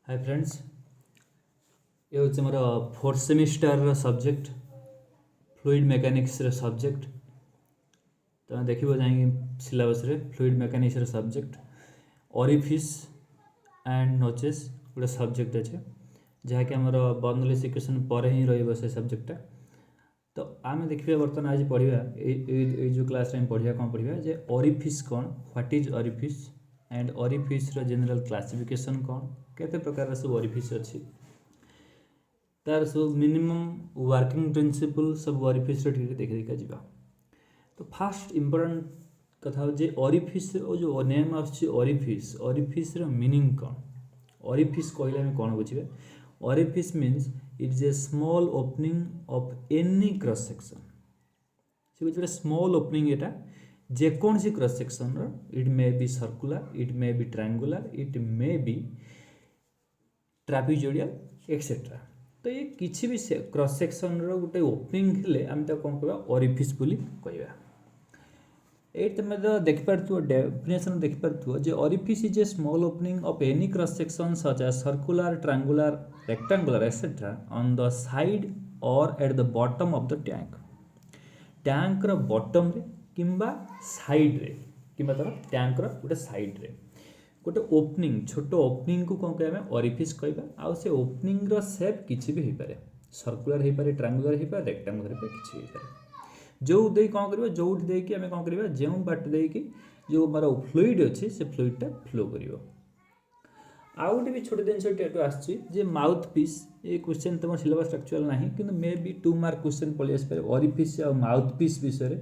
हाय friends, ये हूँ मोर fourth semester subject fluid mechanics subject. तो देखो जाए सिलेबस रे fluid mechanics subject orifice and notches गोटे सब्जेक्ट अच्छे जहाँकि आमर बर्नलेस इक्वेशन पर ही रही से सब्जेक्टा। तो आम देखिए बर्तमान आज पढ़ा जो क्लास पढ़ा कौन पढ़ा जे ओरिफिस कौन, what is orifice and orifice general classification कौन, केते प्रकार सब ओरिफिस अच्छी, तार सब मिनिमम वर्किंग प्रिंसिपल सब ओरिफिस देखी देखा जा। तो फास्ट इंपोर्टेंट कथा जे ओरिफिस जो नेम आरिफिस ओरिफिस मीनिंग कौन। ओरिफिस कहले आम कौन बुझे, orifice means it is a small opening of any cross section. से गोटे स्मॉल ओपनिंग एटा जेकोसी cross section it may be circular, it may be triangular, it may be trapezoidal etcetera. तो ये किसी भी क्रॉस सेक्शन गोटे ओपनिंग हेले आम कौन कह ओरिफिस बोली कहवा। ये तुम देखिपो डेफिनेशन देखिपो जे orifice is a small opening of any cross section such as circular, triangular, rectangular etcetera on the side और at the bottom of the tank. Tank रो बॉटम रे किंबा साइड रे किंबा तार टैंक रो गोटे साइड रे गोटे ओपनिंग छोट ओपनिंग को कौन कह ओरिफिस कहवा। आउ से ओपनिंग रो शेप किसी भी हो पारे, सर्कुलर हो पारे, ट्रायंगुलर हो पारे, रेक्टेंगुलर हो पारे, किसी भी हो पारे। जो दे कौन कर जो देकी आम कौन कर जो बाट देकी जो मार फ्लूइड अच्छी से फ्लूइडटा फ्लो कर। आउ गोटे भी छोट जिन आसचे माउथ पीस। ये क्वेश्चन तुम सिलेबस एक्चुअल ना कि मे बी 2 मार्क क्वेश्चन पलि आसपे ओरिफिस आ माउथ पीस विषय।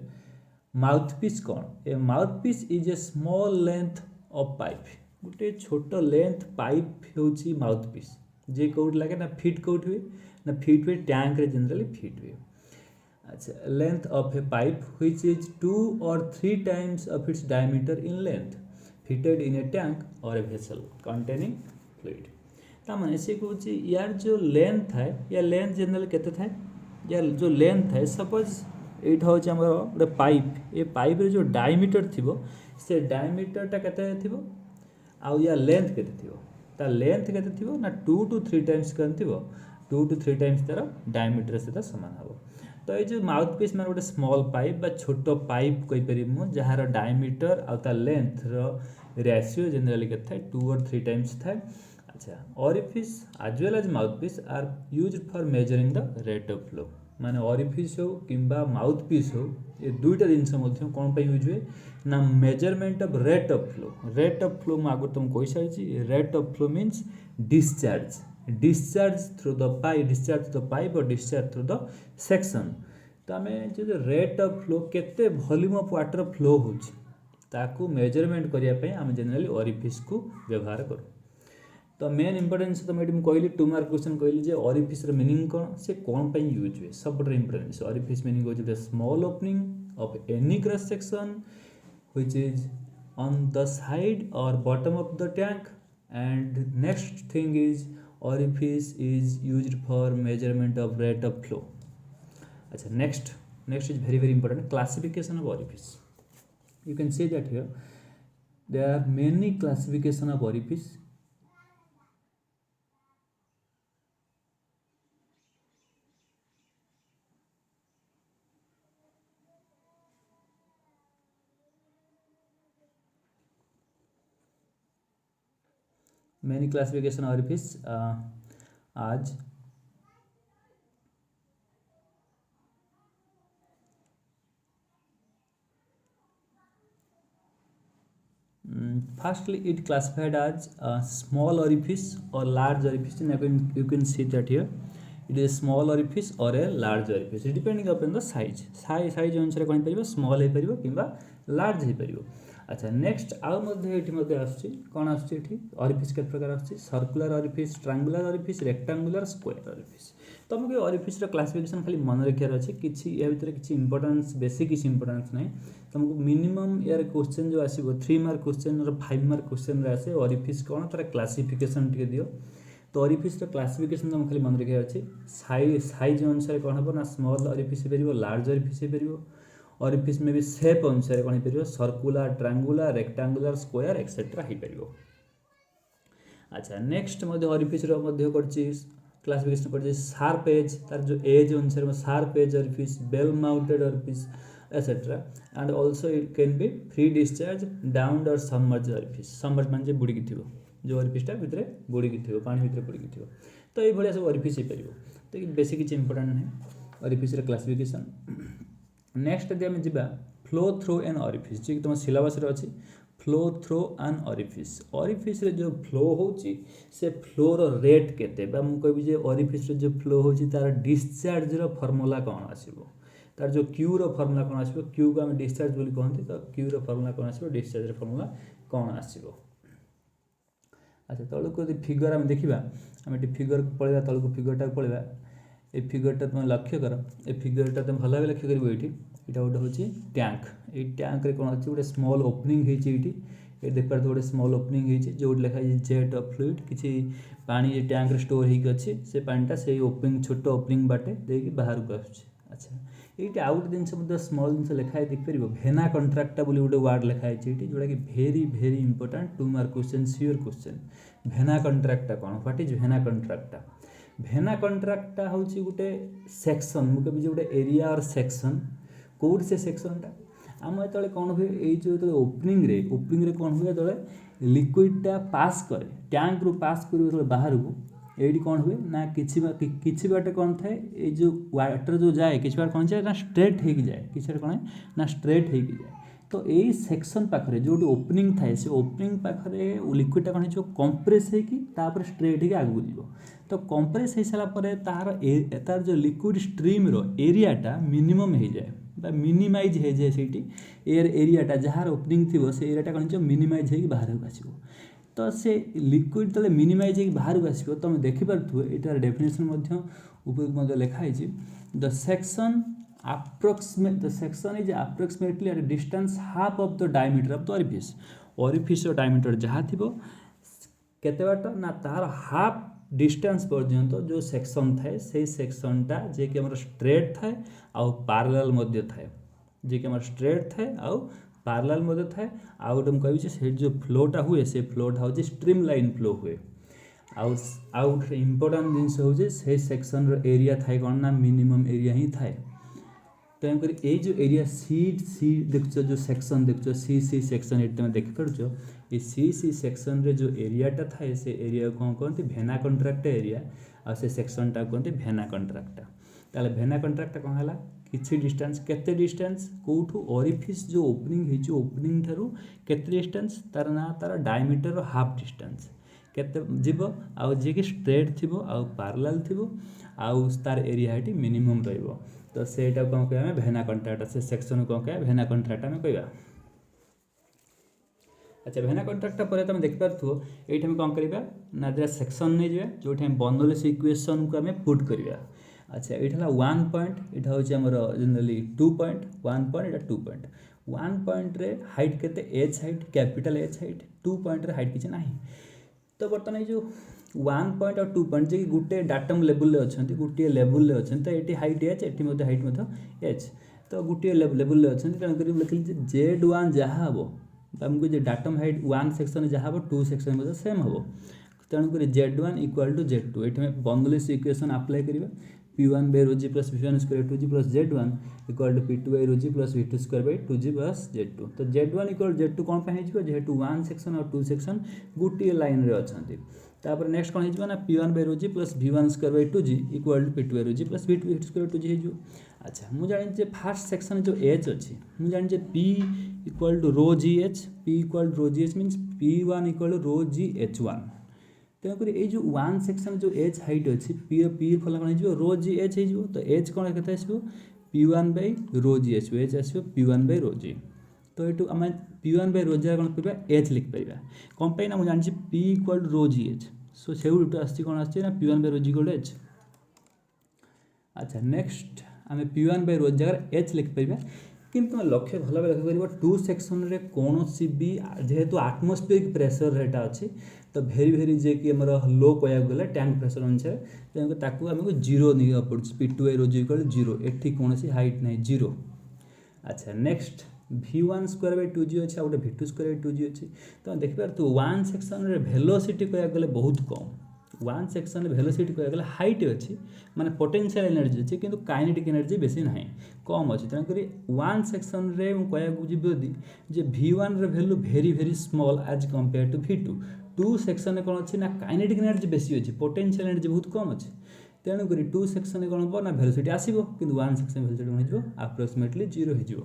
माउथ पीस कौन, a mouth piece is a small length of pipe. गोटे छोट लेंथ पाइप हूँ माउथ पीस जे कौट लगे ना फिट कौट हुए ना फिट हुए टैंक रे जनरली फिट हुए। अच्छा, length of A pipe which is 2 or 3 times of its diameter in length fitted in a tank or a vessel containing fluid। तामाने से कहूँ यार जो लेंथ है या लेंथ जनरल केते थाए, यार जो लेंथ है सपोज एट हूँ आम गोटे पाइप, ये पाइप रे जो डायमीटर थी से डायमीटरटा केते थिबो आउ या लेंथ केते थिबो। ता लेंथ केते थिबो ना 2 to 3 times कन थिबो, 2 to 3 times तार डायमीटर सहित सामान हबो। तो ये जो माउथ पीस मान गोटे स्मॉल पाइप बा छोट पाइप कहीपर मु जार डायमीटर आ लेंथ रेशियो जनरली के 2 or 3 times थाए। अच्छा, orifice as well as mouth piece are use for measuring the rate of flow. माने ओरिफिस हो कि माउथ पीस हो ये दुईटा जिन कौन पर यूज हुए ना measurement of rate of flow. Rate of flow मुझे आगे तुमको कही सारी। Rate of flow means discharge, discharge through the pipe, discharge through the pipe और डिस्चार्ज थ्रू द सेक्शन। तो आम जो रेट ऑफ फ्लो केते वॉल्यूम ऑफ वाटर फ्लो होता मेजरमेंट करने आम जनरली ओरिफिस को व्यवहार करूँ। तो मेन इंपोर्टेंस तो मैं कहली 2 मार्क क्वेश्चन कहली ओरिफिस मीनिंग कौन से कौन पर यूज हुए सब इंपोर्टेंस। ओरिफिस मीनिंग हो small opening of any cross section which is on the side or bottom of the tank, and next thing is orifice is used for measurement of rate of flow। अच्छा, next is very important classification of orifice। You can see that here there are many classification of orifice। many classification orifice आज firstly it classified as small orifice or large orifice, and you can see that here it is a small orifice or a large orifice depending upon the size अनुसार कौन पार small हो पार कि large हो पार। अच्छा, next आउ कौन आसुच्छी orifice के प्रकार आसुच्छी circular orifice, triangular orifice, rectangular, square orifice. तुमको ओरिफिस क्लासिफिकेशन खाली मन रखार अच्छे किसी या भितर किसी इंपोर्टेंस बेसी किसी इंपोर्टेंस ना। तुमको मिनिमम यार क्वेश्चन जो आसो 3 मार्क क्वेश्चन और 5 मार्क क्वेश्चन आसे ओरिफिस कौन तार क्लासिफिकेशन टे दियो। तो ओरिफिस क्लासिफिकेशन तुम खाली मन रखार अच्छे साइज अनुसार कौन हम ना स्मॉल ओरिफिस हो, लार्ज ओरिफिस हो, ओरिफिस में भी शेप अनुसार कौन हो circular, triangular, rectangular, square etcetera हो पार। अच्छा नेक्स्ट ऑरिफिस क्लासिफिकेशन कर शार्प एज तार जो एज अनुसार sharp edge orifice bell mounted orifice etcetera and also it can be free discharge down और सबमर्ज ऑरिफिस सबमर्ज मान बुड़ी थी जो ऑरिफिसटा भितर बुड़ी थी पानी भितर बुड़ी थी तो ये सब ऑरिफिस हो पार तो ये बेसी किसी इंपोर्टाट ना ऑरिफिस क्लासिफिकेशन नेक्स्ट यदि आम जा फ्लो थ्रू एन ऑरिफिस जी तुम सिलेबस अच्छी फ्लो थ्रू एन ऑरिफिस जो फ्लो होची से फ्लोर रेट केते बा मु कहबी जे ऑरिफिस जो फ्लो होची तार डिस्चार्ज रो फार्मूला कौन आसीबो तार जो क्यू रो फार्मूला कौन आसीबो क्यू को हम डिस्चार्ज बोली कहंती तो क्यू रो फार्मूला कौन आसीबो डिस्चार्ज रो फार्मूला कौन आसीबो अच्छा तळको यदि फिगर हम देखिबा हम एटी फिगर पळेबा तळको फिगरटा पळेबा ए फिगरटा तुम लक्ष्य कर ए फिगरटा तुम भल लक्ष्य कर ये गोटे हूँ टैंक ये टैंक रे कौन अच्छी गोटे स्मॉल ओपनिंग ये देख पारे गोटे स्मॉल ओपनिंग जो लिखाई जेट ऑफ फ्लूइड किसी पानी टैंक स्टोर होगी अच्छी से पानीटा से ओपनिंग छोट ओपनिंग बाटे देकी बाहर को आसुच्छे अच्छा ये आउ गोटे जिन स्मॉल जिन लिखाई देखिपर भेना कंट्राक्टा बोली गोटे वार्ड लिखाई जोटा कि very very important 2 mark question सियोर क्वेश्चन भेना कंट्राक्टा कौन व्हाट इज भेना कंट्राक्टा हूँ गोटे सेक्शन मुझे गोटे एरिया और सेक्शन कौट से सेक्शनटा आम जो कौन हुए ये जो ओपनिंग रे कौन हुए जो लिक्विडटा पास करे टैंक रू पास कर बाहर को ये कौन हुए ना किसी बाटे कौन थाए ये जो वाटर जो जाए किसी बार कौन जाए ना स्ट्रेट हो जाए किसी कौन ना स्ट्रेट हो जाए तो यही सेक्शन पाखे जो ओपनिंग थाए से ओपनिंग पाखे लिक्विडटा कौन हो कंप्रेस होकर स्ट्रेट हो आगे जीव तो कंप्रेस हो सारापर तार जो लिक्विड स्ट्रीम रो एरियाटा मिनिमम हो जाए मिनिमाइज हो जाए से एरियाटा जहाँ ओपनिंग थी से एरियाटा कौन मिनिमाइज हो बाहर को आसो तो से लिक्विड तले मिनिमाइज हो बाहर को आसो तुम देखिपे यार डेफिनेशन लिखाई the section is approximately at a distance half of the diameter of the orifice diameter जहाँ थी केते बाट ना तार हाफ डिस्टेंस पर्यंत जो सेक्शन थाए से सेक्शनटा जे कि हमर स्ट्रेट थाए आउ पैरेलल मध्य थाए जे कि हमर स्ट्रेट थाए आउ पैरेलल मध्य थाए आउ गोटे कहबी से जो फ्लोटा हुए से फ्लोटा हूँ स्ट्रीम लाइन फ्लो हुए आउ गोटे इंपोर्टाट जिनस हूँ से सेक्शन रो एरिया थाए कौन ना मिनिमम एरिया ही थाए तेणुक ये जो एरिया सी देखुच जो सेक्शन देखुच सी सेक्शन ये तुम देखिपार ये सी सेक्शन रे जो एरियाटा थाए से एरिया कौन कहते भेना कंट्राक्टा एरिया आ से सेक्शनटा कहते भेना कंट्राक्टा ताले भेना कंट्राक्टा कौन है किसी डिस्टेंस केते डिस्टेंस कौटू ऑरिफिस जो ओपनिंग हो ओपनिंग ठारू केते डिस्टेंस तार ना तार डायमीटर हाफ डिस्टेंस केते जीव आउ जे कि स्ट्रेट थिबो आउ पैरेलल थिबो आउ तार एरिया हेटी मिनिमम रहइबो तो सेटा कौन कह भेना कंट्राक्टा से सेक्शन कौन कह भेना कंट्राक्टा में कहवा अच्छा भेना कंट्राक्टा पर तुम देखिपो ये कौन करवा ना दिया सेक्शन नहीं जाए जो बर्नौलीज इक्वेशन को आम पुट करवा अच्छा ये 1 पॉइंट यहाँ हूँ आमर जनरली 2 पॉइंट 1 पॉइंट एटा 2 पॉइंट 1 पॉइंट रे हाइट केते H height capital H height 2 point रे हाइट किसी ना तो बर्तमान ये जो 1 पॉइंट और 2 पॉइंट जी गोटे डाटम लेवल अच्छा गोटे लेवल अच्छा तो ये हाइट एच ये हाइट एच तो गोटे लेवल अच्छा तेणुक लिखिली Z1 जहाँ हम आमको जो डाटम हाइट 1 सेक्शन जहाँ हम 2 सेक्शन सेम हम तेणुक Z1 इक्वाल टू Z2 ये बर्नौलीज इक्वेशन अप्लाई करवा P1 by rho g plus V1 square 2g plus Z1 equal to P2 by rho g plus V2 square by 2g plus Z2 तो Z1 equal Z2 कौन पे हो जेहेतु 1 section और 2 section गोटे line रे अच्छा तापर नेक्स्ट कौन हो ना P1 by rho g plus V1 square by 2g equal to P2 by rho g plus V2 square by 2g हो अच्छा मुझे जानी फास्ट सेक्शन जो H अच्छी मुझे जानी P equal to rho ji h P equal to rho ji h means P1 equal to rho g H1 तेणुक ये जो 1 सेक्शन जो एच हाइट अच्छी पी फल कौन हो रो जी एच हो तो एच कौन के आसो P1 by rho ji h h आसो P1 by रो जी तो ये आम P1 by रो जी कौन करवा एच लिखिपर कौन पे ना मुझे जानी P equal to rho ji H so से कौन आना P1 by rho ji equal to H अच्छा नेक्स्ट आम P1 by रो जगह एच लिखिपर किंतु लक्ष्य भल भाव लक्ष्य कर 2 सेक्शन रे कौन सी भी जेहेतु आटमोस्फेरिक प्रेसर रेटा अच्छी तो भेरी भेरी जे कि आम लो कह गला टैंक प्रेसर अनुसार तेणुक आमको जीरो नहीं पड़े P2 by rho ji equal 0 एटी कौन हाइट ना 0 अच्छा next v1 square by 2g अच्छे आ गोटे v2 स्क्वायर बाय 2g अच्छे तो देखिपार तो वन सेक्शन रे वेलोसिटी कह गले बहुत कम वन सेक्शन वेलोसिटी कह गले हाइट अच्छी माने पोटेंशियल एनर्जी अच्छी किंतु काइनेटिक एनर्जी बेसी ना कम अच्छी तेणुक वन सेक्शन रे कह जी जे v1 रे value very very small as compare to v2 two section में कौन अच्छी ना काइनेटिक एनर्जी बेसी अच्छी पोटेंशियल एनर्जी बहुत कम अच्छी तेणुक टू सेक्शन कौन हम ना वेलोसिटी आसो कि वन सेक्शन वेलोसिटी कौन हो आप्रोक्सीमेटली 0 हो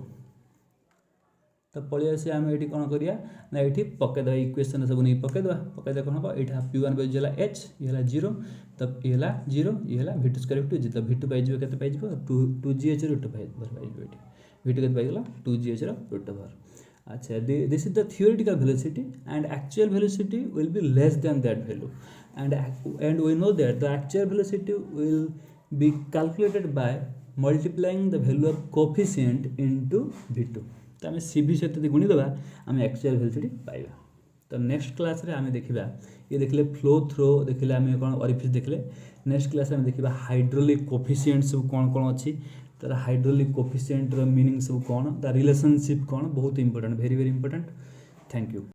तो पलि आसी आम ये कौन करिया ना ये पकईदे इक्वेशन सब नहीं पकईदे कौन हम ये p1 बाय एच ये 0 तब ये 0 ये v2 स्क्वायर बाय 2g तो v2 पाइज के pies 2gh root over v2 के पाइगला 2gh रूट ओवर अच्छा this is the theoretical velocity and actual velocity will be less than that value and we know that the actual velocity will be calculated by multiplying the value of coefficient into v2 तो आम सी सहित गुणीदेवा आम actual velocity पाइबा तो next class रे आम देखा ये देखले फ्लो थ्रो देखले आम कौन ओरिफिस देखले नेक्स्ट क्लास आम देखा हाइड्रोलिक कोफिशिएंट सब कौन कौन अच्छी तार हाइड्रोलिक कोफिशिएंट मीनिंग सब कौन तार रिलेशनशिप कौन बहुत important very very important thank you.